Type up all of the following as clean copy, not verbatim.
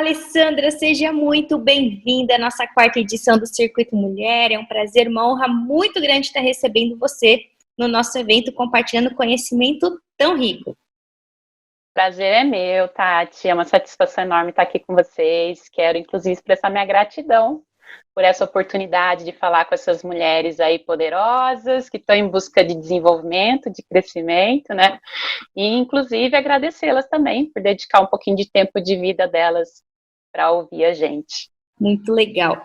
Alessandra, seja muito bem-vinda à nossa quarta edição do Circuito Mulher. É um prazer, uma honra muito grande estar recebendo você no nosso evento, compartilhando conhecimento tão rico. Prazer é meu, Tati. É uma satisfação enorme estar aqui com vocês. Quero, inclusive, expressar minha gratidão por essa oportunidade de falar com essas mulheres aí poderosas, que estão em busca de desenvolvimento, de crescimento, né? E, inclusive, agradecê-las também por dedicar um pouquinho de tempo de vida delas para ouvir a gente. Muito legal.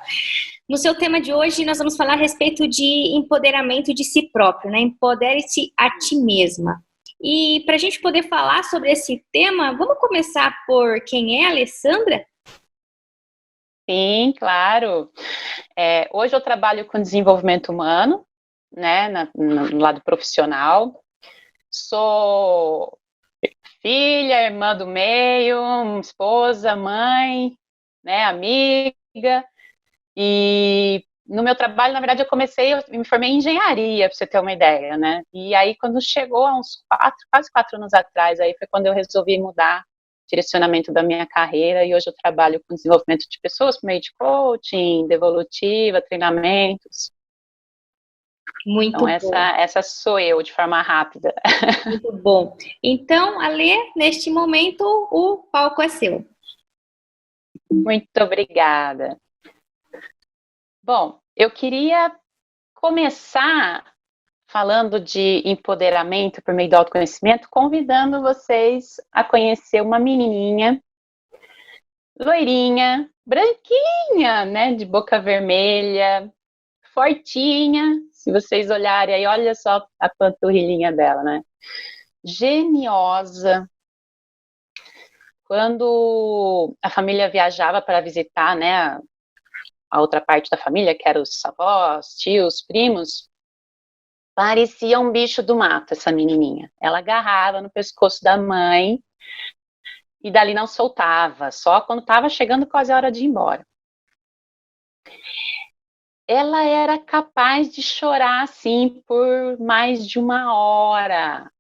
No seu tema de hoje, nós vamos falar a respeito de empoderamento de si próprio, né? Empodere-se a ti mesma. E para a gente poder falar sobre esse tema, vamos começar por quem é a Alessandra? Sim, claro. Hoje eu trabalho com desenvolvimento humano, né, no lado profissional. Sou filha, irmã do meio, esposa, mãe, né, amiga. E no meu trabalho, na verdade, eu me formei em engenharia, para você ter uma ideia, né? E aí, quando chegou há uns quase 4 anos atrás, aí foi quando eu resolvi mudar o direcionamento da minha carreira, e hoje eu trabalho com desenvolvimento de pessoas por meio de coaching, devolutiva, treinamentos. Muito Então, bom. essa sou eu, de forma rápida. Muito bom. Então, Alê, neste momento, o palco é seu. Muito obrigada. Bom, eu queria começar falando de empoderamento por meio do autoconhecimento, convidando vocês a conhecer uma menininha, loirinha, branquinha, né, de boca vermelha, fortinha, se vocês olharem aí, olha só a panturrilhinha dela, né, geniosa. Quando a família viajava para visitar, né, a outra parte da família, que eram os avós, tios, primos, parecia um bicho do mato, essa menininha. Ela agarrava no pescoço da mãe e dali não soltava, só quando estava chegando quase a hora de ir embora. Ela era capaz de chorar, assim, por mais de 1 hora,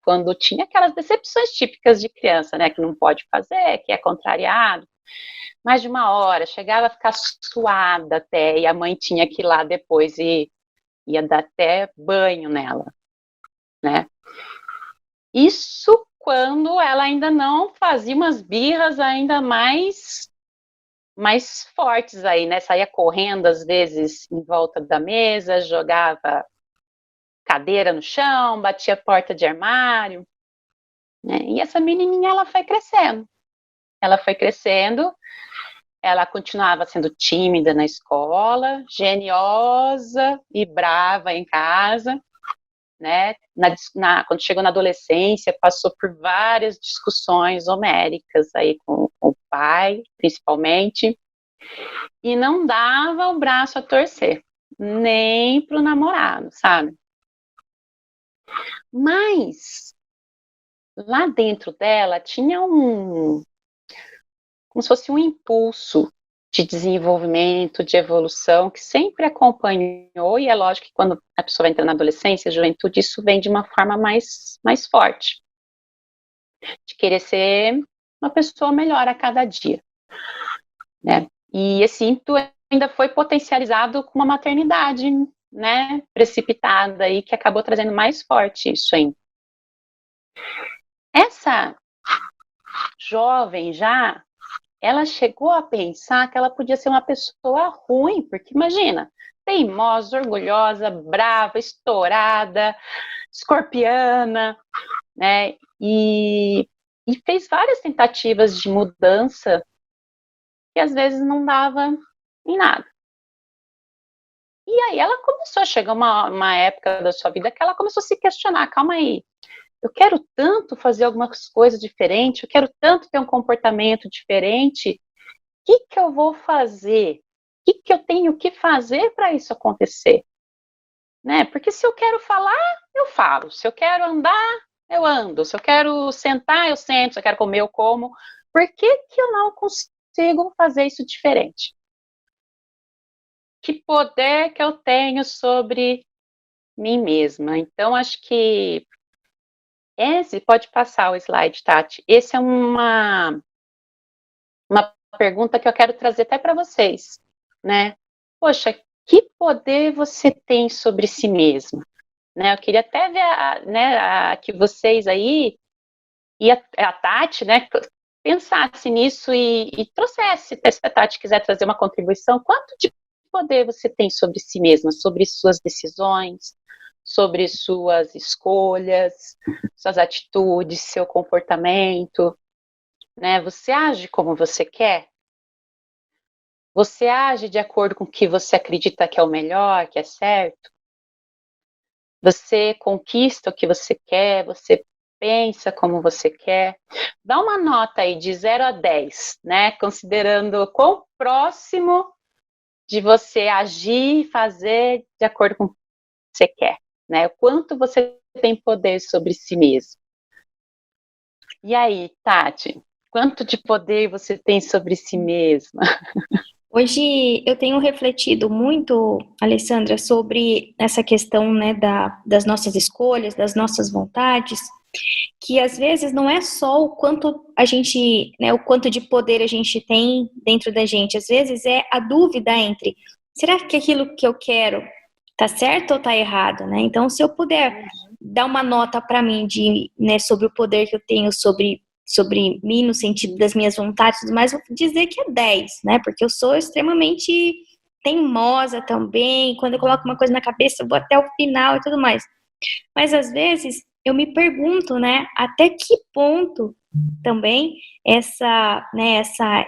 quando tinha aquelas decepções típicas de criança, né, que não pode fazer, que é contrariado. Mais de 1 hora, chegava a ficar suada até, e a mãe tinha que ir lá depois e ia dar até banho nela, né? Isso quando ela ainda não fazia umas birras ainda mais fortes aí, né? Saía correndo às vezes em volta da mesa, jogava cadeira no chão, batia porta de armário, né? E essa menininha, ela foi crescendo. Ela continuava sendo tímida na escola, geniosa e brava em casa, né? Quando chegou na adolescência, passou por várias discussões homéricas aí com o pai, principalmente, e não dava o braço a torcer, nem pro namorado, sabe? Mas lá dentro dela tinha como se fosse um impulso de desenvolvimento, de evolução, que sempre acompanhou, e é lógico que quando a pessoa entra na adolescência, juventude, isso vem de uma forma mais forte, de querer ser uma pessoa melhor a cada dia, né? E esse ímpeto ainda foi potencializado com uma maternidade, né, precipitada, e que acabou trazendo mais forte isso ainda. Essa jovem já, ela chegou a pensar que ela podia ser uma pessoa ruim, porque imagina, teimosa, orgulhosa, brava, estourada, escorpiana, né? E fez várias tentativas de mudança que às vezes não dava em nada. E aí ela começou a chegar uma época da sua vida que ela começou a se questionar, calma aí, eu quero tanto fazer algumas coisas diferentes, eu quero tanto ter um comportamento diferente, o que eu vou fazer? O que eu tenho que fazer para isso acontecer? Né? Porque se eu quero falar, eu falo. Se eu quero andar, eu ando. Se eu quero sentar, eu sento. Se eu quero comer, eu como. Por que eu não consigo fazer isso diferente? Que poder que eu tenho sobre mim mesma? Então, acho que esse pode passar o slide, Tati. Esse é uma pergunta que eu quero trazer até para vocês, né? Poxa, que poder você tem sobre si mesmo? Né? Eu queria até ver, que vocês aí, e a Tati, né, pensasse nisso e trouxesse, se a Tati quiser trazer uma contribuição, quanto de poder você tem sobre si mesma, sobre suas decisões, sobre suas escolhas, suas atitudes, seu comportamento, né? Você age como você quer? Você age de acordo com o que você acredita que é o melhor, que é certo? Você conquista o que você quer? Você pensa como você quer? Dá uma nota aí de 0 a 10, né? Considerando quão próximo de você agir e fazer de acordo com o que você quer, né? O quanto você tem poder sobre si mesmo. E aí, Tati, quanto de poder você tem sobre si mesma? Hoje eu tenho refletido muito, Alessandra, sobre essa questão, né, das nossas escolhas, das nossas vontades, que às vezes não é só o quanto a gente, né, o quanto de poder a gente tem dentro da gente, às vezes é a dúvida entre, será que aquilo que eu quero tá certo ou tá errado, né? Então, se eu puder dar uma nota para mim de, né, sobre o poder que eu tenho sobre mim, no sentido das minhas vontades, mas vou dizer que é 10, né? Porque eu sou extremamente teimosa também. Quando eu coloco uma coisa na cabeça, eu vou até o final e tudo mais. Mas às vezes eu me pergunto, né, até que ponto também essa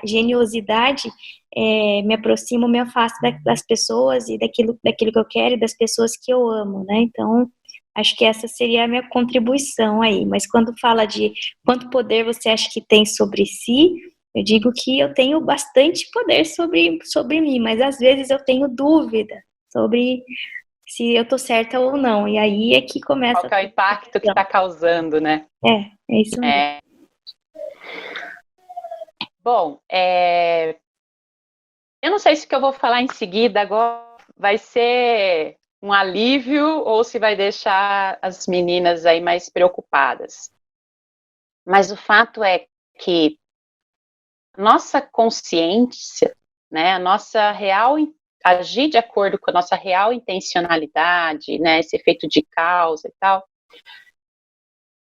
geniosidade me aproxima ou me afasta das pessoas e daquilo que eu quero e das pessoas que eu amo, né? Então, acho que essa seria a minha contribuição aí. Mas quando fala de quanto poder você acha que tem sobre si, eu digo que eu tenho bastante poder sobre mim, mas às vezes eu tenho dúvida sobre se eu tô certa ou não. E aí é que começa Qual que é o impacto que está causando, né? É isso mesmo. Bom, eu não sei se o que eu vou falar em seguida agora vai ser um alívio ou se vai deixar as meninas aí mais preocupadas. Mas o fato é que nossa consciência, né, a nossa real agir de acordo com a nossa real intencionalidade, né, esse efeito de causa e tal,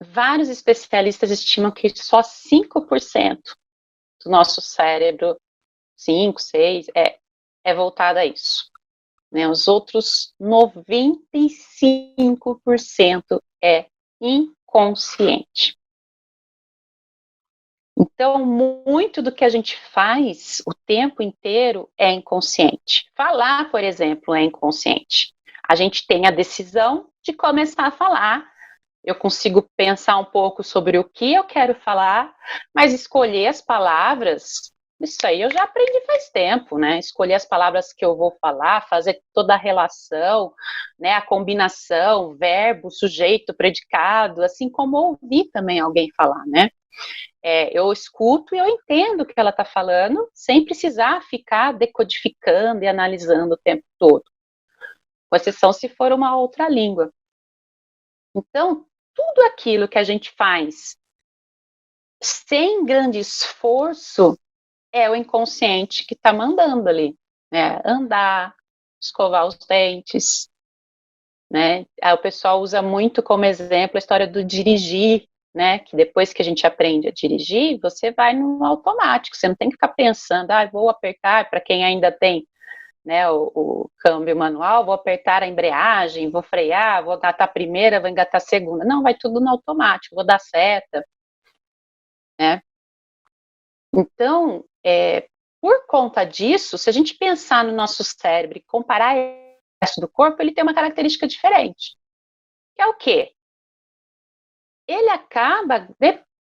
vários especialistas estimam que só 5% do nosso cérebro, 5, 6, é voltado a isso. Né? Os outros 95% é inconsciente. Então, muito do que a gente faz o tempo inteiro é inconsciente. Falar, por exemplo, é inconsciente. A gente tem a decisão de começar a falar. Eu consigo pensar um pouco sobre o que eu quero falar, mas escolher as palavras, isso aí eu já aprendi faz tempo, né? Escolher as palavras que eu vou falar, fazer toda a relação, né? A combinação, verbo, sujeito, predicado, assim como ouvir também alguém falar, né? Eu escuto e eu entendo o que ela está falando, sem precisar ficar decodificando e analisando o tempo todo, com exceção se for uma outra língua. Então, tudo aquilo que a gente faz sem grande esforço é o inconsciente que está mandando ali, né? Andar, escovar os dentes, né? Aí o pessoal usa muito como exemplo a história do dirigir, né? Que depois que a gente aprende a dirigir, você vai no automático, você não tem que ficar pensando, vou apertar, para quem ainda tem, né, o câmbio manual, vou apertar a embreagem, vou frear, vou engatar a primeira, vou engatar a segunda. Não, vai tudo no automático, vou dar seta, né? Então, por conta disso, se a gente pensar no nosso cérebro e comparar o resto do corpo, ele tem uma característica diferente. Que é o quê? Ele acaba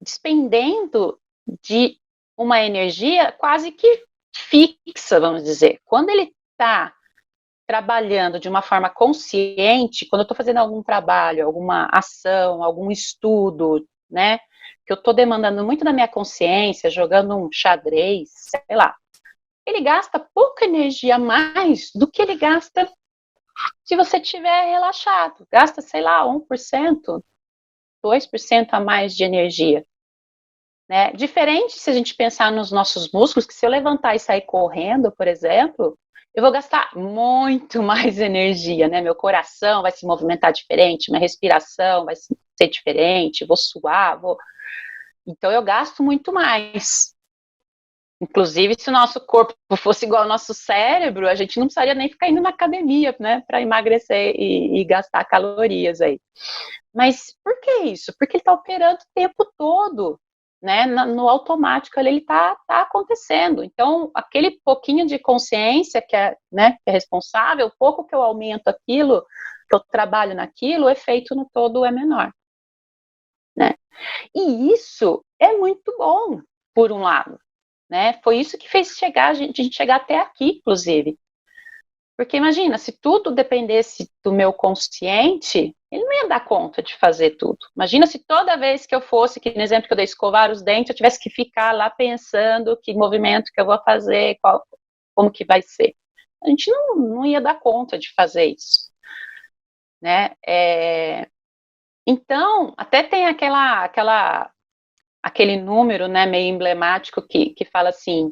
despendendo de uma energia quase que fixa, vamos dizer. Quando ele está trabalhando de uma forma consciente, quando eu estou fazendo algum trabalho, alguma ação, algum estudo, né, que eu estou demandando muito da minha consciência, jogando um xadrez, sei lá, ele gasta pouca energia a mais do que ele gasta se você estiver relaxado. Gasta, sei lá, 1%, 2% a mais de energia. né? Diferente se a gente pensar nos nossos músculos, que se eu levantar e sair correndo, por exemplo, eu vou gastar muito mais energia, né? Meu coração vai se movimentar diferente, minha respiração vai ser diferente, vou suar, então eu gasto muito mais. Inclusive, se o nosso corpo fosse igual ao nosso cérebro, a gente não precisaria nem ficar indo na academia, né, para emagrecer e gastar calorias aí. Mas por que isso? Porque ele está operando o tempo todo, né, no automático, ele está acontecendo. Então, aquele pouquinho de consciência né, que é responsável, o pouco que eu aumento aquilo, que eu trabalho naquilo, o efeito no todo é menor, né? E isso é muito bom, por um lado. Né? Foi isso que fez a gente chegar até aqui, inclusive. Porque imagina, se tudo dependesse do meu consciente, ele não ia dar conta de fazer tudo. Imagina se toda vez que eu fosse, que no exemplo que eu dei, escovar os dentes, eu tivesse que ficar lá pensando que movimento que eu vou fazer, como que vai ser. A gente não ia dar conta de fazer isso. Né? Então, até tem aquele número, né, meio emblemático que fala assim,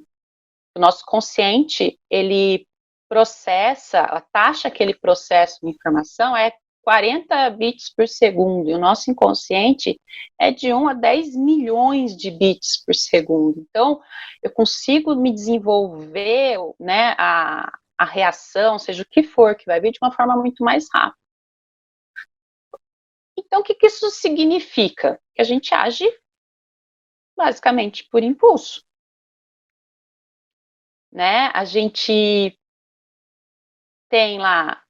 o nosso consciente, ele processa, a taxa que ele processa uma informação é 40 bits por segundo, e o nosso inconsciente é de 1 a 10 milhões de bits por segundo. Então, eu consigo me desenvolver, né, a reação, seja o que for, que vai vir de uma forma muito mais rápida. Então, o que isso significa? Que a gente age basicamente por impulso, né? A gente tem lá,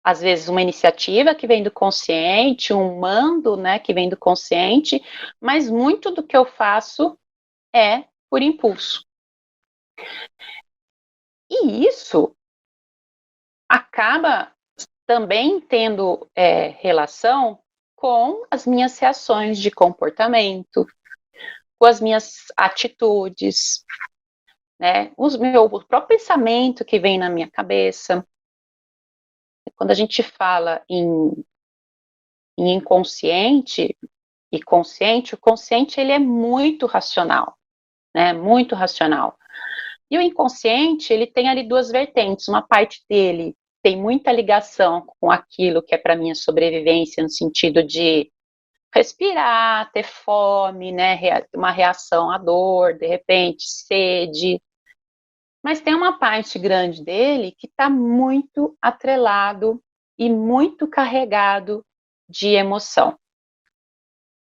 às vezes, uma iniciativa que vem do consciente, um mando, né, que vem do consciente, mas muito do que eu faço é por impulso. E isso acaba também tendo relação com as minhas reações de comportamento, com as minhas atitudes, né, o próprio pensamento que vem na minha cabeça. Quando a gente fala em inconsciente e consciente, o consciente ele é muito racional, né, muito racional. E o inconsciente, ele tem ali duas vertentes, uma parte dele tem muita ligação com aquilo que é para minha sobrevivência, no sentido de respirar, ter fome, né, uma reação à dor, de repente, sede. Mas tem uma parte grande dele que está muito atrelado e muito carregado de emoção.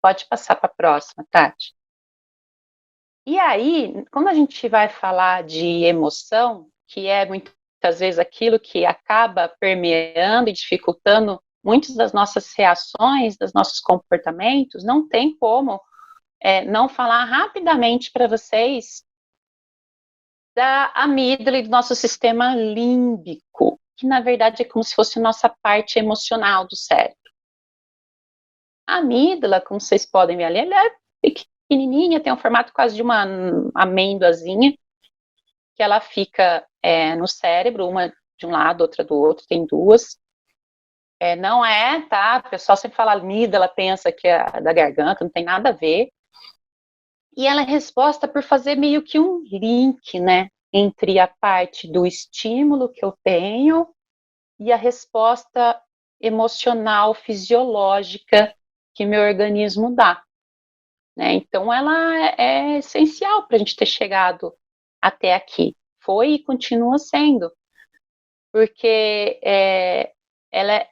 Pode passar para a próxima, Tati. E aí, quando a gente vai falar de emoção, que é muitas vezes aquilo que acaba permeando e dificultando muitas das nossas reações, dos nossos comportamentos, não tem como não falar rapidamente para vocês da amígdala e do nosso sistema límbico, que na verdade é como se fosse a nossa parte emocional do cérebro. A amígdala, como vocês podem ver ali, ela é pequenininha, tem um formato quase de uma amêndoazinha, que ela fica no cérebro, uma de um lado, outra do outro, tem duas. Não é, tá? O pessoal sempre fala amígdala, pensa que é da garganta, não tem nada a ver. E ela é resposta por fazer meio que um link, né, entre a parte do estímulo que eu tenho e a resposta emocional, fisiológica que meu organismo dá. Né? Então, ela é essencial para a gente ter chegado até aqui. Foi e continua sendo. Porque ela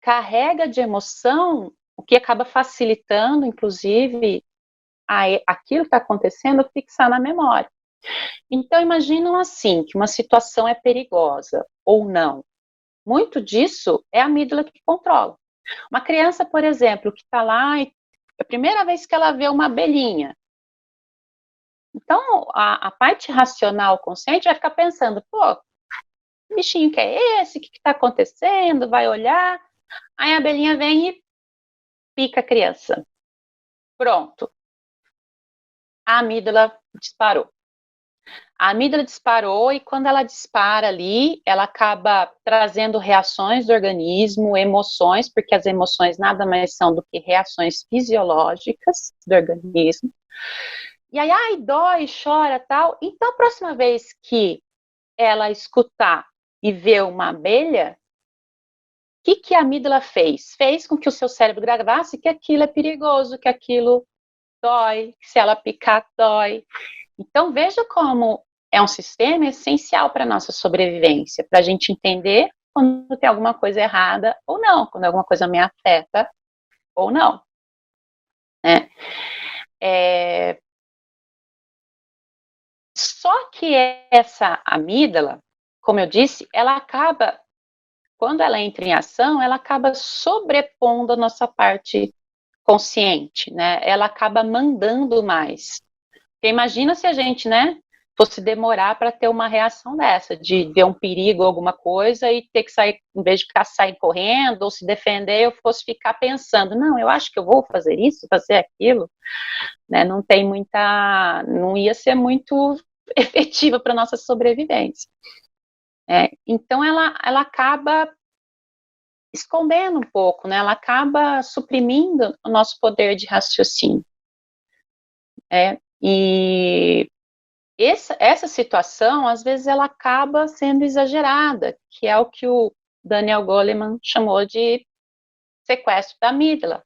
carrega de emoção, o que acaba facilitando, inclusive, aquilo que está acontecendo fixar na memória. Então, imaginam assim, que uma situação é perigosa ou não. Muito disso é a amígdala que controla. Uma criança, por exemplo, que está lá e é a primeira vez que ela vê uma abelhinha. Então, a parte racional, consciente, vai ficar pensando, pô, que bichinho que é esse? O que está acontecendo? Vai olhar. Aí a abelhinha vem e pica a criança. Pronto. A amígdala disparou. A amígdala disparou e quando ela dispara ali, ela acaba trazendo reações do organismo, emoções, porque as emoções nada mais são do que reações fisiológicas do organismo. E aí, ai, dói, chora, tal. Então, a próxima vez que ela escutar e ver uma abelha, o que a amígdala fez? Fez com que o seu cérebro gravasse que aquilo é perigoso, que aquilo dói, que se ela picar, dói. Então, veja como é um sistema essencial para a nossa sobrevivência, para a gente entender quando tem alguma coisa errada ou não, quando alguma coisa me afeta ou não. Né? Só que essa amígdala, como eu disse, ela acaba, quando ela entra em ação, ela acaba sobrepondo a nossa parte consciente, né? Ela acaba mandando mais. Porque imagina se a gente, né, fosse demorar para ter uma reação dessa, de ver um perigo, alguma coisa, e ter que sair, em vez de ficar sair correndo ou se defender, eu fosse ficar pensando, não, eu acho que eu vou fazer isso, fazer aquilo, né? Não ia ser muito efetiva para nossa sobrevivência. Então ela acaba escondendo um pouco, né? Ela acaba suprimindo o nosso poder de raciocínio. E essa situação, às vezes, ela acaba sendo exagerada, que é o que o Daniel Goleman chamou de sequestro da amígdala.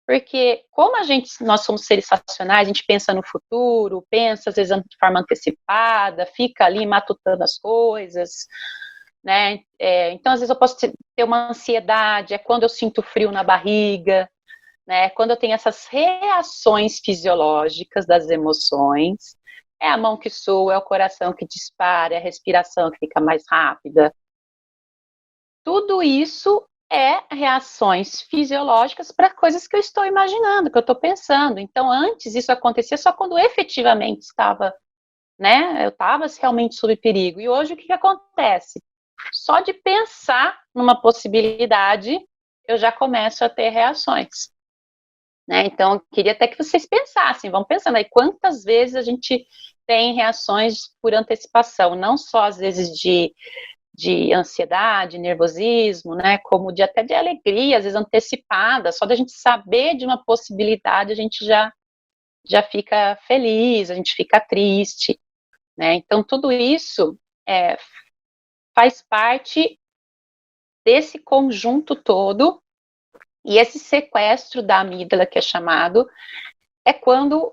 Porque como nós somos seres racionais, a gente pensa no futuro, pensa às vezes de forma antecipada, fica ali matutando as coisas, né? Então às vezes eu posso ter uma ansiedade, é quando eu sinto frio na barriga, né? Quando eu tenho essas reações fisiológicas das emoções, é a mão que sua, é o coração que dispara, é a respiração que fica mais rápida. Tudo isso é reações fisiológicas para coisas que eu estou imaginando, que eu estou pensando. Então, antes isso acontecia só quando efetivamente estava, né? Eu estava realmente sob perigo. E hoje o que acontece? Só de pensar numa possibilidade, eu já começo a ter reações. Né? Então, eu queria até que vocês pensassem, vão pensando aí quantas vezes a gente tem reações por antecipação, não só às vezes de ansiedade, nervosismo, né, como até de alegria, às vezes antecipada, só da gente saber de uma possibilidade, a gente já fica feliz, a gente fica triste, né, então tudo isso faz parte desse conjunto todo, e esse sequestro da amígdala, que é chamado, é quando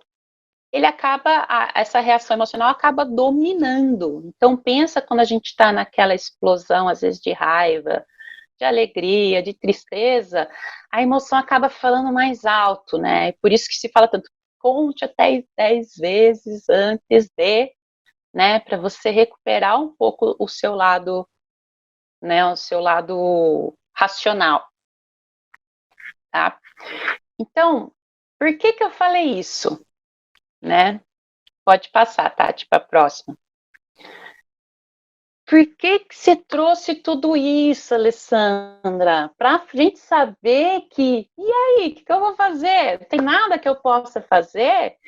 essa reação emocional acaba dominando. Então, pensa quando a gente está naquela explosão, às vezes, de raiva, de alegria, de tristeza, a emoção acaba falando mais alto, né? Por isso que se fala tanto, conte até 10 vezes antes de, né? Para você recuperar um pouco o seu lado, né? O seu lado racional, tá? Então, por que eu falei isso? Né? Pode passar, Tati, para a próxima. Por que você trouxe tudo isso, Alessandra? Para a gente saber e aí, o que eu vou fazer? Não tem nada que eu possa fazer?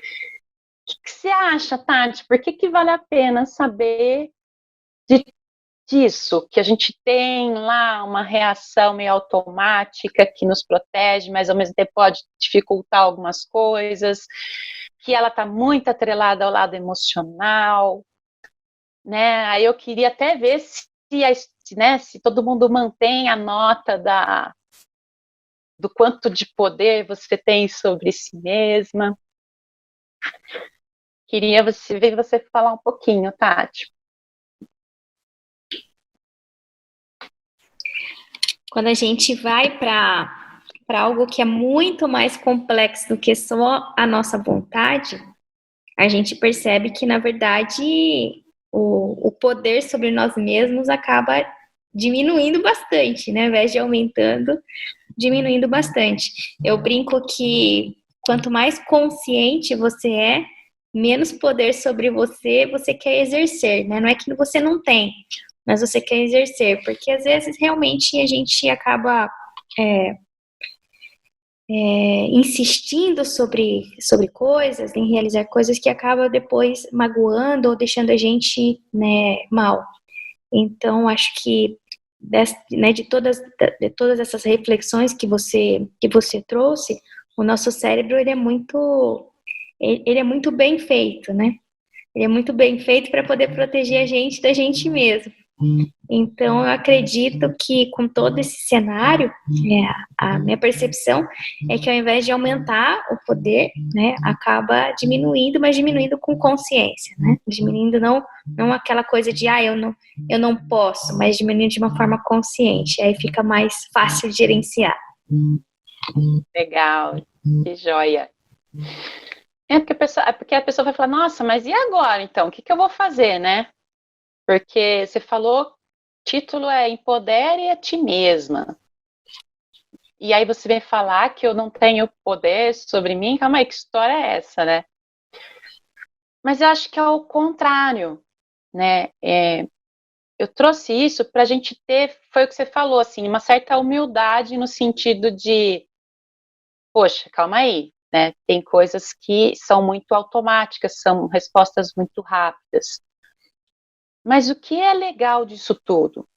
O que você acha, Tati? Por que vale a pena saber disso? Que a gente tem lá uma reação meio automática que nos protege, mas ao mesmo tempo pode dificultar algumas coisas, que ela está muito atrelada ao lado emocional, né? Aí eu queria até ver se todo mundo mantém a nota do quanto de poder você tem sobre si mesma. Queria ver você falar um pouquinho, Tati. Quando a gente vai para algo que é muito mais complexo do que só a nossa vontade, a gente percebe que, na verdade, o poder sobre nós mesmos acaba diminuindo bastante, né? Ao invés de aumentando, diminuindo bastante. Eu brinco que quanto mais consciente você é, menos poder sobre você quer exercer, né? Não é que você não tem, mas você quer exercer, porque às vezes realmente a gente acaba insistindo sobre coisas, em realizar coisas que acaba depois magoando ou deixando a gente, né, mal. Então, acho que de todas essas reflexões que você trouxe, o nosso cérebro ele é muito bem feito, né? Ele é muito bem feito para poder proteger a gente da gente mesmo. Então, eu acredito que com todo esse cenário, a minha percepção é que ao invés de aumentar o poder, né, acaba diminuindo, mas diminuindo com consciência, né? Diminuindo não aquela coisa de, eu não posso, mas diminuindo de uma forma consciente. Aí fica mais fácil de gerenciar. Legal, que joia. Porque a pessoa vai falar, nossa, mas e agora então? O que eu vou fazer, né? Porque você falou, título é Empodere a Ti Mesma. E aí você vem falar que eu não tenho poder sobre mim? Calma aí, que história é essa, né? Mas eu acho que é o contrário, né? Eu trouxe isso para a gente ter, foi o que você falou, assim, uma certa humildade no sentido de, poxa, calma aí, né? Tem coisas que são muito automáticas, são respostas muito rápidas. Mas o que é legal disso tudo?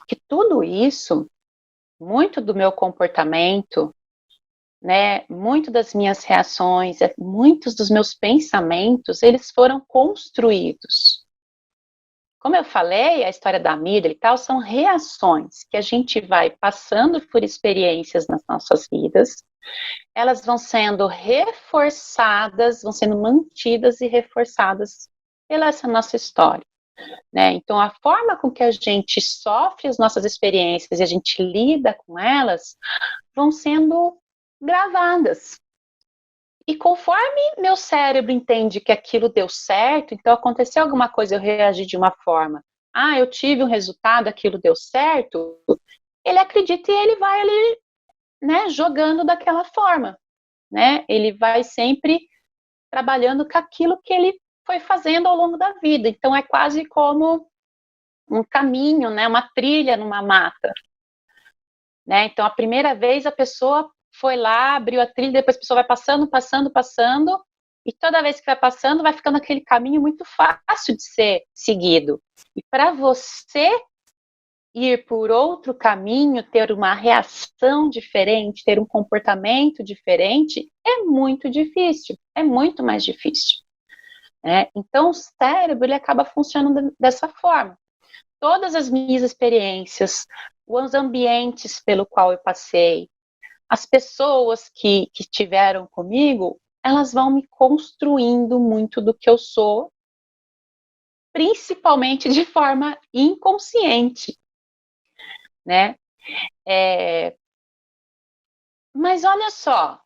Que tudo isso, muito do meu comportamento, né, muito das minhas reações, muitos dos meus pensamentos, eles foram construídos. Como eu falei, a história da amígdala e tal, são reações que a gente vai passando por experiências nas nossas vidas, elas vão sendo reforçadas, vão sendo mantidas e reforçadas pela essa nossa história. Né? Então, a forma com que a gente sofre as nossas experiências e a gente lida com elas vão sendo gravadas. E conforme meu cérebro entende que aquilo deu certo, então aconteceu alguma coisa, eu reagi de uma forma, eu tive um resultado, aquilo deu certo, ele acredita e ele vai ali, né, jogando daquela forma, né? Ele vai sempre trabalhando com aquilo que ele foi fazendo ao longo da vida. Então é quase como um caminho, né, uma trilha numa mata. Né? Então a primeira vez a pessoa foi lá, abriu a trilha, depois a pessoa vai passando, e toda vez que vai passando, vai ficando aquele caminho muito fácil de ser seguido. E para você ir por outro caminho, ter uma reação diferente, ter um comportamento diferente, é muito difícil, é muito mais difícil. Né? Então o cérebro ele acaba funcionando dessa forma. Todas as minhas experiências, os ambientes pelo qual eu passei, as pessoas que estiveram comigo, elas vão me construindo muito do que eu sou, principalmente de forma inconsciente, né? Mas olha só,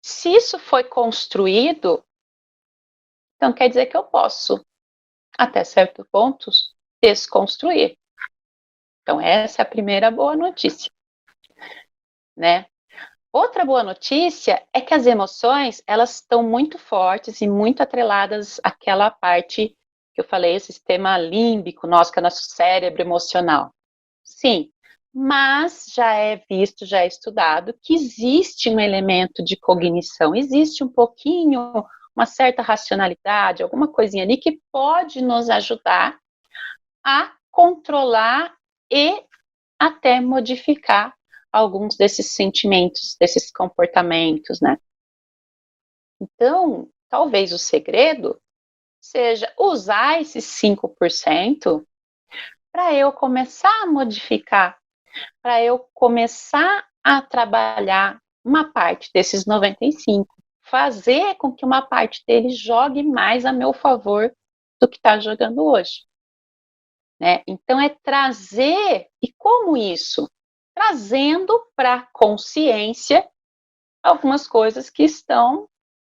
se isso foi construído, então quer dizer que eu posso, até certo ponto, desconstruir. Então essa é a primeira boa notícia, né? Outra boa notícia é que as emoções, elas estão muito fortes e muito atreladas àquela parte que eu falei, o sistema límbico nosso, que é nosso cérebro emocional. Sim, mas já é visto, já é estudado que existe um elemento de cognição, existe um pouquinho, uma certa racionalidade, alguma coisinha ali que pode nos ajudar a controlar e até modificar alguns desses sentimentos, desses comportamentos, né? Então, talvez o segredo seja usar esses 5% para eu começar a modificar, para eu começar a trabalhar uma parte desses 95%, fazer com que uma parte dele jogue mais a meu favor do que está jogando hoje. Né? Então, é trazer, e como isso? Trazendo para a consciência algumas coisas que estão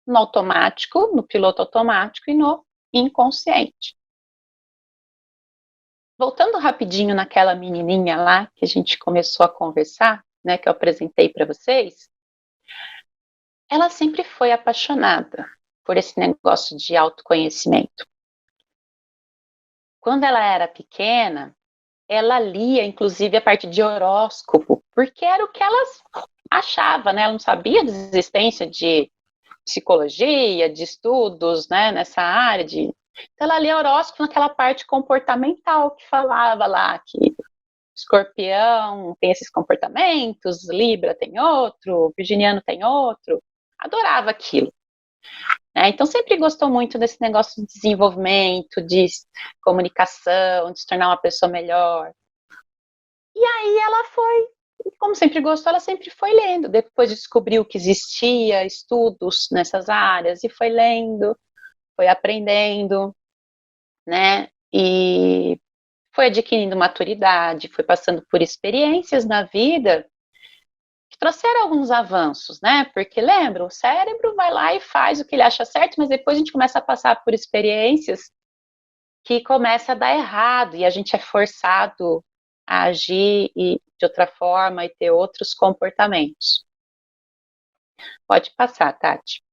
no automático, no piloto automático e no inconsciente. Voltando rapidinho naquela menininha lá que a gente começou a conversar, né, que eu apresentei para vocês, ela sempre foi apaixonada por esse negócio de autoconhecimento. Quando ela era pequena, ela lia, inclusive, a parte de horóscopo, porque era o que ela achava, né? Ela não sabia da existência de psicologia, de estudos, né, nessa área de... Então ela lia horóscopo naquela parte comportamental que falava lá que Escorpião tem esses comportamentos, Libra tem outro, Virginiano tem outro. Adorava aquilo. Então sempre gostou muito desse negócio de desenvolvimento, de comunicação, de se tornar uma pessoa melhor. E aí ela foi, como sempre gostou, ela sempre foi lendo. Depois descobriu que existia estudos nessas áreas e foi lendo, foi aprendendo, né? E foi adquirindo maturidade, foi passando por experiências na vida que trouxeram alguns avanços, né? Porque lembra, o cérebro vai lá e faz o que ele acha certo, mas depois a gente começa a passar por experiências que começa a dar errado e a gente é forçado a agir de outra forma e ter outros comportamentos. Pode passar, Tati.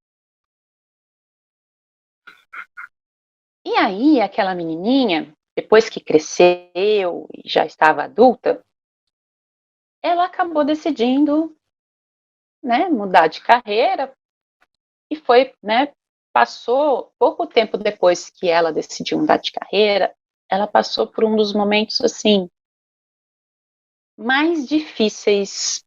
E aí, aquela menininha, depois que cresceu e já estava adulta, ela acabou decidindo, né, mudar de carreira e foi, né, passou pouco tempo depois que ela decidiu mudar de carreira, ela passou por um dos momentos assim mais difíceis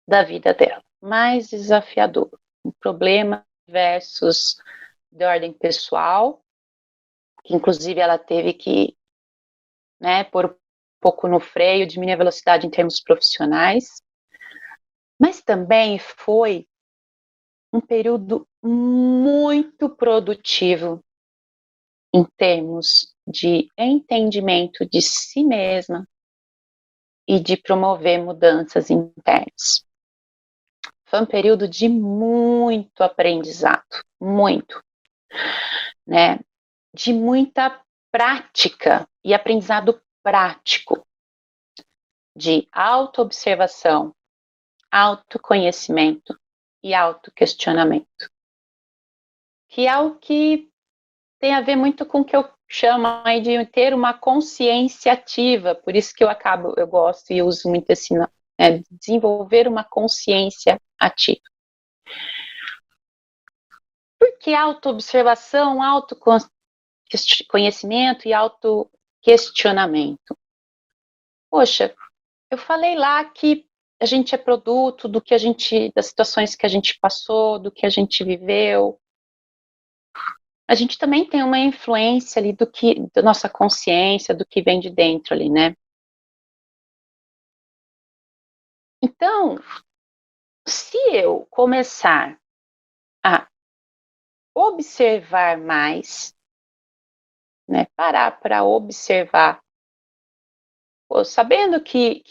da vida dela, mais desafiador, um problema versus de ordem pessoal, que inclusive ela teve que, né, pôr um pouco no freio, diminuir a velocidade em termos profissionais, mas também foi um período muito produtivo em termos de entendimento de si mesma e de promover mudanças internas. Foi um período de muito aprendizado, muito, né? De muita prática e aprendizado prático, de autoobservação, autoconhecimento e autoquestionamento, que é o que tem a ver muito com o que eu chamo aí de ter uma consciência ativa, por isso que eu gosto e uso muito esse nome, desenvolver uma consciência ativa. Porque autoobservação, autoconhecimento e autoquestionamento. Poxa, eu falei lá que a gente é produto das situações que a gente passou, do que a gente viveu. A gente também tem uma influência ali da nossa consciência, do que vem de dentro ali, né? Então, se eu começar a observar mais, né, parar para observar, sabendo que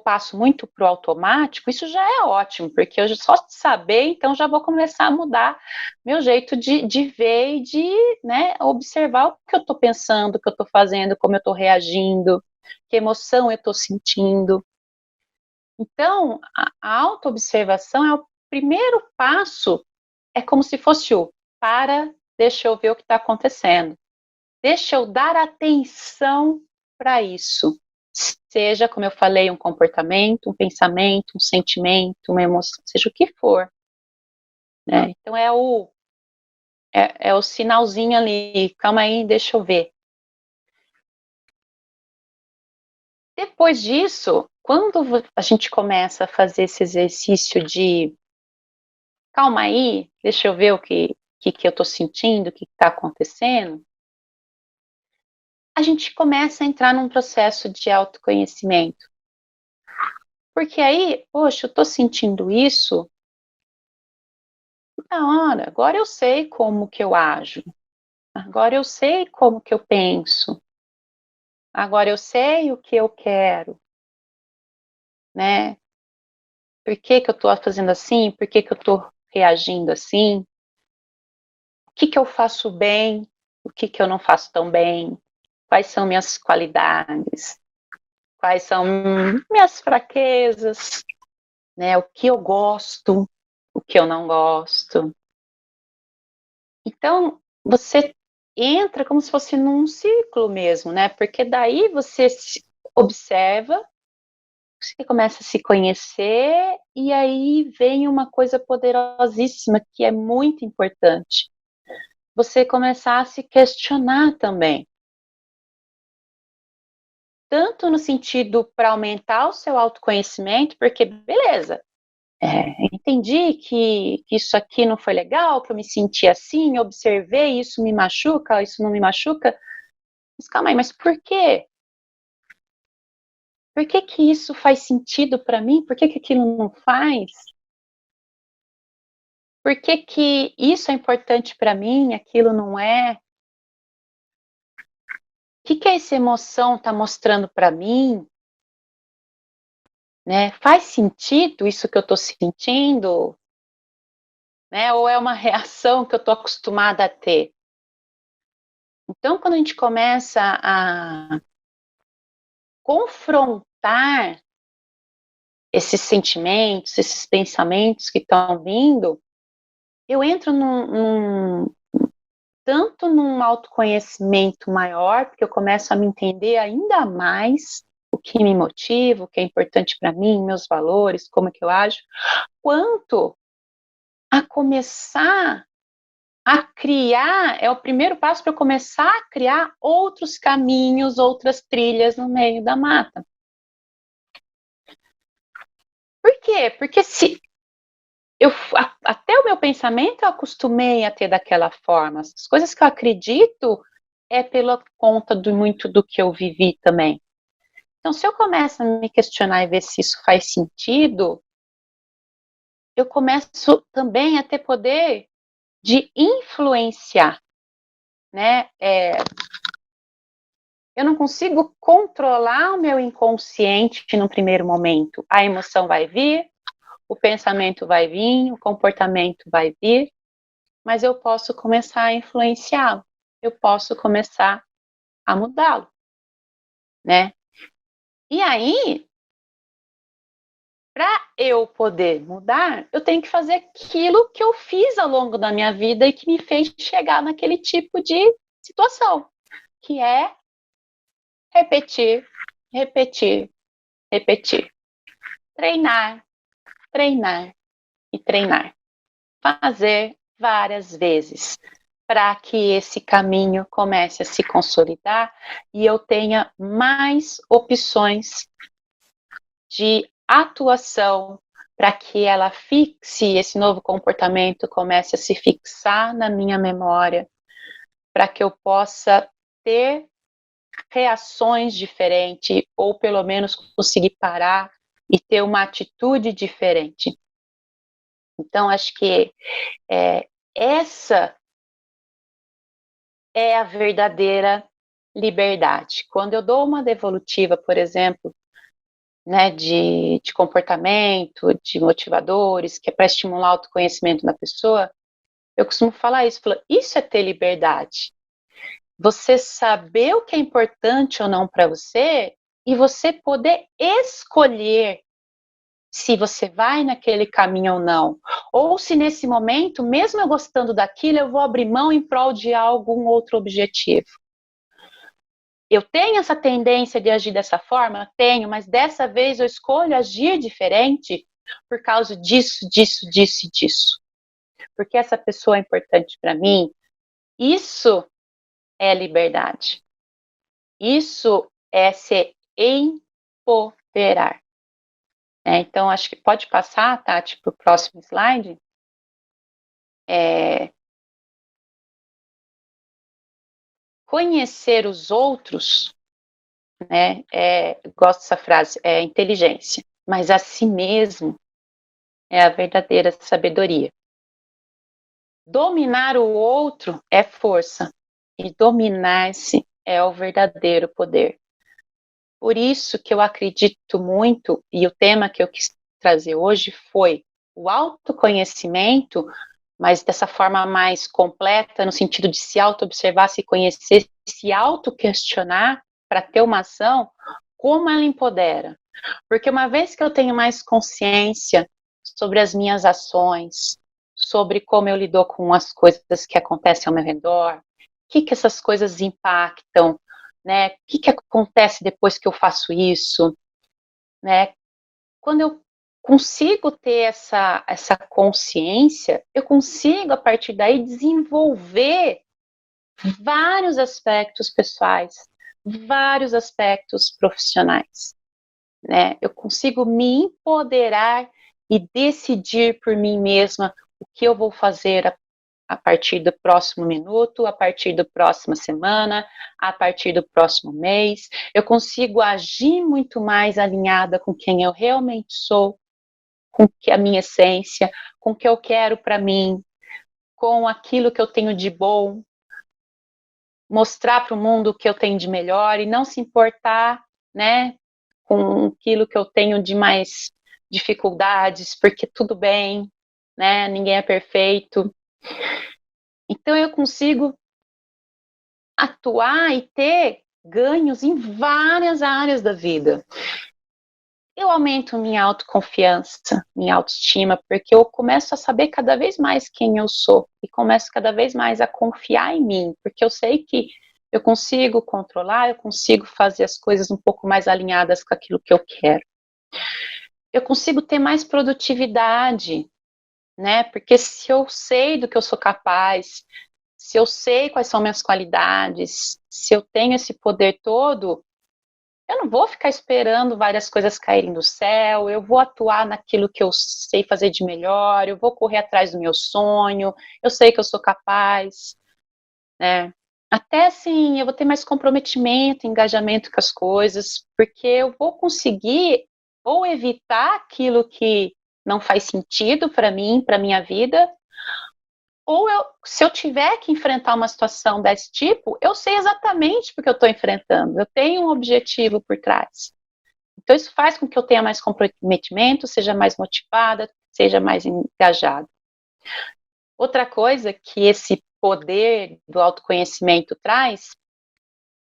passo muito para o automático, isso já é ótimo, porque eu só saber, então já vou começar a mudar meu jeito de ver e de, né, observar o que eu estou pensando, o que eu estou fazendo, como eu estou reagindo, que emoção eu estou sentindo. Então, a autoobservação é o primeiro passo, é como se fosse deixa eu ver o que está acontecendo. Deixa eu dar atenção para isso. Seja, como eu falei, um comportamento, um pensamento, um sentimento, uma emoção, seja o que for. Né? Então é o sinalzinho ali, calma aí, deixa eu ver. Depois disso, quando a gente começa a fazer esse exercício de calma aí, deixa eu ver o que eu estou sentindo, o que está acontecendo, a gente começa a entrar num processo de autoconhecimento. Porque aí, poxa, eu estou sentindo isso, na hora, agora eu sei como que eu ajo, agora eu sei como que eu penso, agora eu sei o que eu quero, né? Por que que eu estou fazendo assim? Por que que eu estou reagindo assim? O que que eu faço bem? O que que eu não faço tão bem? Quais são minhas qualidades? Quais são minhas fraquezas? Né? O que eu gosto? O que eu não gosto? Então, você entra como se fosse num ciclo mesmo, né? Porque daí você se observa, você começa a se conhecer e aí vem uma coisa poderosíssima que é muito importante. Você começar a se questionar também. Tanto no sentido para aumentar o seu autoconhecimento, porque beleza, entendi que isso aqui não foi legal, que eu me senti assim, observei, isso me machuca, isso não me machuca. Mas calma aí, mas por quê? Por que que isso faz sentido para mim? Por que que aquilo não faz? Por que que isso é importante para mim, aquilo não é? O que que essa emoção está mostrando para mim? Né? Faz sentido isso que eu estou sentindo? Né? Ou é uma reação que eu estou acostumada a ter? Então, quando a gente começa a confrontar esses sentimentos, esses pensamentos que estão vindo, eu entro tanto num autoconhecimento maior, porque eu começo a me entender ainda mais o que me motiva, o que é importante para mim, meus valores, como que eu ajo, quanto a começar a criar, é o primeiro passo para eu começar a criar outros caminhos, outras trilhas no meio da mata. Por quê? Porque se até o meu pensamento eu acostumei a ter daquela forma. As coisas que eu acredito é pela conta do muito do que eu vivi também. Então, se eu começo a me questionar e ver se isso faz sentido, eu começo também a ter poder de influenciar, né? Eu não consigo controlar o meu inconsciente no primeiro momento. A emoção vai vir, o pensamento vai vir, o comportamento vai vir, mas eu posso começar a influenciá-lo, eu posso começar a mudá-lo, né? E aí, para eu poder mudar, eu tenho que fazer aquilo que eu fiz ao longo da minha vida e que me fez chegar naquele tipo de situação, que é repetir, repetir, repetir. Treinar, treinar e treinar. Fazer várias vezes para que esse caminho comece a se consolidar e eu tenha mais opções de atuação para que ela fixe, esse novo comportamento comece a se fixar na minha memória, para que eu possa ter reações diferentes ou pelo menos conseguir parar e ter uma atitude diferente. Então, acho que essa é a verdadeira liberdade. Quando eu dou uma devolutiva, por exemplo, né, de comportamento, de motivadores, que é para estimular o autoconhecimento da pessoa, eu costumo falar isso é ter liberdade. Você saber o que é importante ou não para você e você poder escolher se você vai naquele caminho ou não. Ou se nesse momento, mesmo eu gostando daquilo, eu vou abrir mão em prol de algum outro objetivo. Eu tenho essa tendência de agir dessa forma? Tenho, mas dessa vez eu escolho agir diferente por causa disso, disso, disso e disso. Porque essa pessoa é importante para mim. Isso é liberdade. Isso é se empoderar. Então, acho que pode passar, Tati, para o próximo slide. Conhecer os outros, né? Gosto dessa frase, é inteligência, mas a si mesmo é a verdadeira sabedoria. Dominar o outro é força, e dominar-se é o verdadeiro poder. Por isso que eu acredito muito, e o tema que eu quis trazer hoje foi o autoconhecimento, mas dessa forma mais completa, no sentido de se auto-observar, se conhecer, se auto-questionar para ter uma ação, como ela empodera. Porque uma vez que eu tenho mais consciência sobre as minhas ações, sobre como eu lido com as coisas que acontecem ao meu redor, o que essas coisas impactam, né? O que acontece depois que eu faço isso, né? quando eu consigo ter essa consciência, eu consigo, a partir daí, desenvolver vários aspectos pessoais, vários aspectos profissionais, né? Eu consigo me empoderar e decidir por mim mesma o que eu vou fazer a partir do próximo minuto, a partir da próxima semana, a partir do próximo mês. Eu consigo agir muito mais alinhada com quem eu realmente sou, com que a minha essência, com o que eu quero para mim, com aquilo que eu tenho de bom, mostrar para o mundo o que eu tenho de melhor e não se importar, né, com aquilo que eu tenho de mais dificuldades, porque tudo bem, né, ninguém é perfeito. Então eu consigo atuar e ter ganhos em várias áreas da vida. Eu aumento minha autoconfiança, minha autoestima, porque eu começo a saber cada vez mais quem eu sou e começo cada vez mais a confiar em mim, porque eu sei que eu consigo controlar, eu consigo fazer as coisas um pouco mais alinhadas com aquilo que eu quero. Eu consigo ter mais produtividade, né? Porque se eu sei do que eu sou capaz, se eu sei quais são minhas qualidades, se eu tenho esse poder todo, eu não vou ficar esperando várias coisas caírem do céu, eu vou atuar naquilo que eu sei fazer de melhor, eu vou correr atrás do meu sonho, eu sei que eu sou capaz, né? Até assim, eu vou ter mais comprometimento, engajamento com as coisas, porque eu vou conseguir ou evitar aquilo que não faz sentido para mim, para minha vida, ou se eu tiver que enfrentar uma situação desse tipo, eu sei exatamente porque eu estou enfrentando, eu tenho um objetivo por trás. Então, isso faz com que eu tenha mais comprometimento, seja mais motivada, seja mais engajada. Outra coisa que esse poder do autoconhecimento traz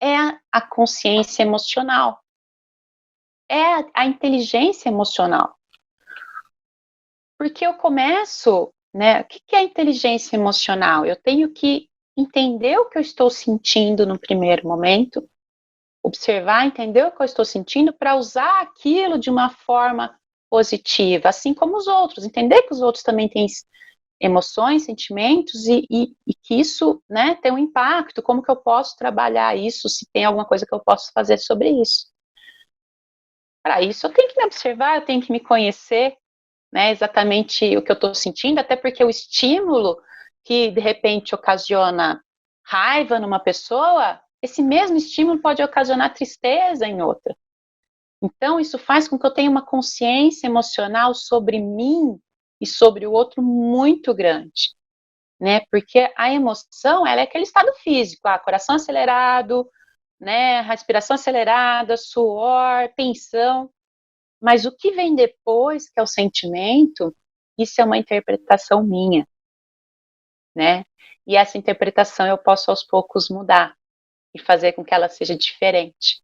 é a consciência emocional, é a inteligência emocional. Porque eu começo, né? O que é inteligência emocional? Eu tenho que entender o que eu estou sentindo no primeiro momento, observar, entender o que eu estou sentindo para usar aquilo de uma forma positiva, assim como os outros, entender que os outros também têm emoções, sentimentos e que isso, né, tem um impacto, como que eu posso trabalhar isso, se tem alguma coisa que eu posso fazer sobre isso. Para isso eu tenho que me observar, eu tenho que me conhecer, né, exatamente o que eu estou sentindo, até porque o estímulo que de repente ocasiona raiva numa pessoa, esse mesmo estímulo pode ocasionar tristeza em outra. Então, isso faz com que eu tenha uma consciência emocional sobre mim e sobre o outro muito grande, né? Porque a emoção, ela é aquele estado físico, coração acelerado, né? Respiração acelerada, suor, tensão. Mas o que vem depois, que é o sentimento, isso é uma interpretação minha, né? E essa interpretação eu posso aos poucos mudar e fazer com que ela seja diferente.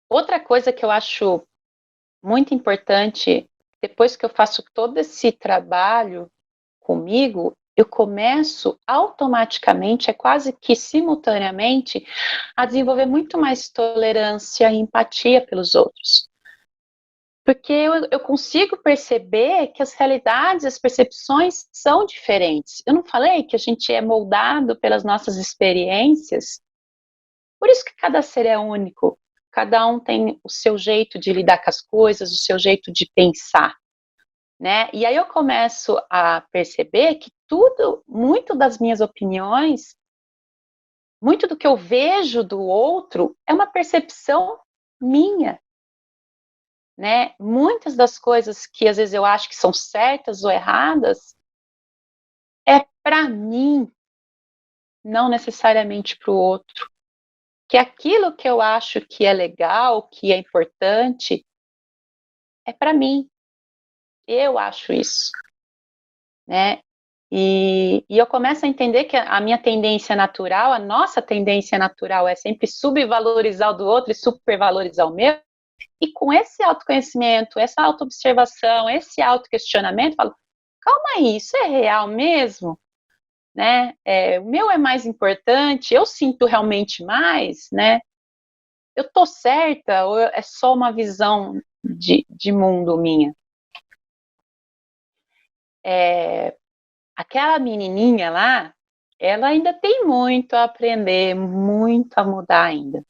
Outra coisa que eu acho muito importante, depois que eu faço todo esse trabalho comigo, eu começo automaticamente, é quase que simultaneamente, a desenvolver muito mais tolerância e empatia pelos outros. Porque eu consigo perceber que as realidades, as percepções são diferentes. Eu não falei que a gente é moldado pelas nossas experiências? Por isso que cada ser é único. Cada um tem o seu jeito de lidar com as coisas, o seu jeito de pensar, né? E aí eu começo a perceber que muito das minhas opiniões, muito do que eu vejo do outro é uma percepção minha, né? Muitas das coisas que às vezes eu acho que são certas ou erradas é para mim, não necessariamente para o outro. Que aquilo que eu acho que é legal, que é importante, é para mim. Eu acho isso, né? E eu começo a entender que a minha tendência natural, a nossa tendência natural é sempre subvalorizar o do outro e supervalorizar o meu. E com esse autoconhecimento, essa autoobservação, esse autoquestionamento, eu falo, calma aí, isso é real mesmo? Né? O meu é mais importante, eu sinto realmente mais, né? eu tô certa ou é só uma visão de mundo minha? Aquela menininha lá, ela ainda tem muito a aprender, muito a mudar ainda.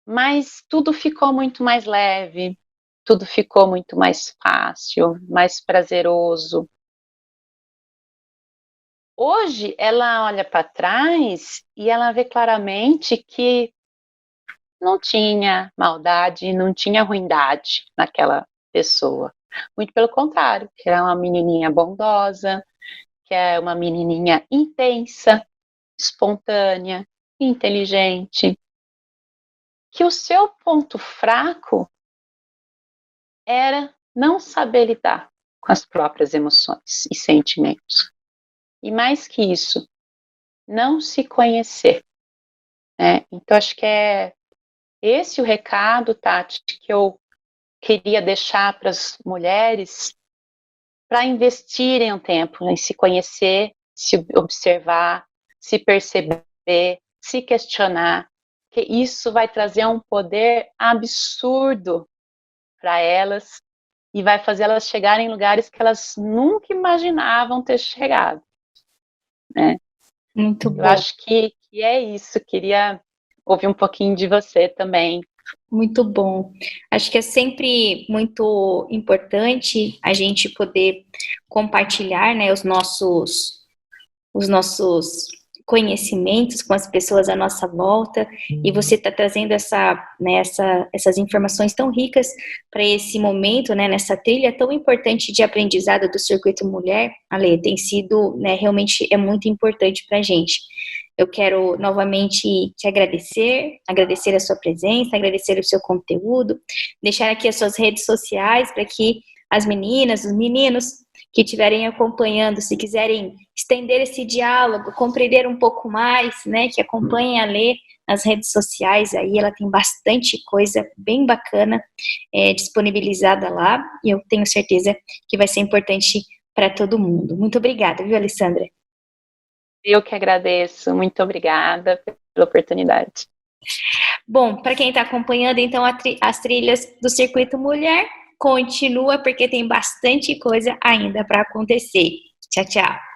Mas tudo ficou muito mais leve, tudo ficou muito mais fácil, mais prazeroso. Hoje ela olha para trás e ela vê claramente que não tinha maldade, não tinha ruindade naquela pessoa. Muito pelo contrário, que era uma menininha bondosa, que é uma menininha intensa, espontânea, inteligente. Que o seu ponto fraco era não saber lidar com as próprias emoções e sentimentos. E mais que isso, não se conhecer, né? Então, acho que é esse o recado, Tati, que eu queria deixar para as mulheres para investirem um tempo em se conhecer, se observar, se perceber, se questionar, que isso vai trazer um poder absurdo para elas e vai fazer elas chegarem em lugares que elas nunca imaginavam ter chegado, né? Muito bom. Eu acho que é isso. Queria ouvir um pouquinho de você também. Muito bom. Acho que é sempre muito importante a gente poder compartilhar, né, os nossos conhecimentos com as pessoas à nossa volta, e você está trazendo essas informações tão ricas para esse momento, né, nessa trilha tão importante de aprendizado do Circuito Mulher. Ale, tem sido, né, realmente é muito importante para a gente. Eu quero novamente te agradecer a sua presença, agradecer o seu conteúdo, deixar aqui as suas redes sociais para que as meninas, os meninos que estiverem acompanhando, se quiserem estender esse diálogo, compreender um pouco mais, né, que acompanhem a Lê nas redes sociais, aí ela tem bastante coisa bem bacana disponibilizada lá, e eu tenho certeza que vai ser importante para todo mundo. Muito obrigada, viu, Alessandra? Eu que agradeço, muito obrigada pela oportunidade. Bom, para quem está acompanhando, então, as trilhas do Circuito Mulher, continua, porque tem bastante coisa ainda para acontecer. Tchau, tchau.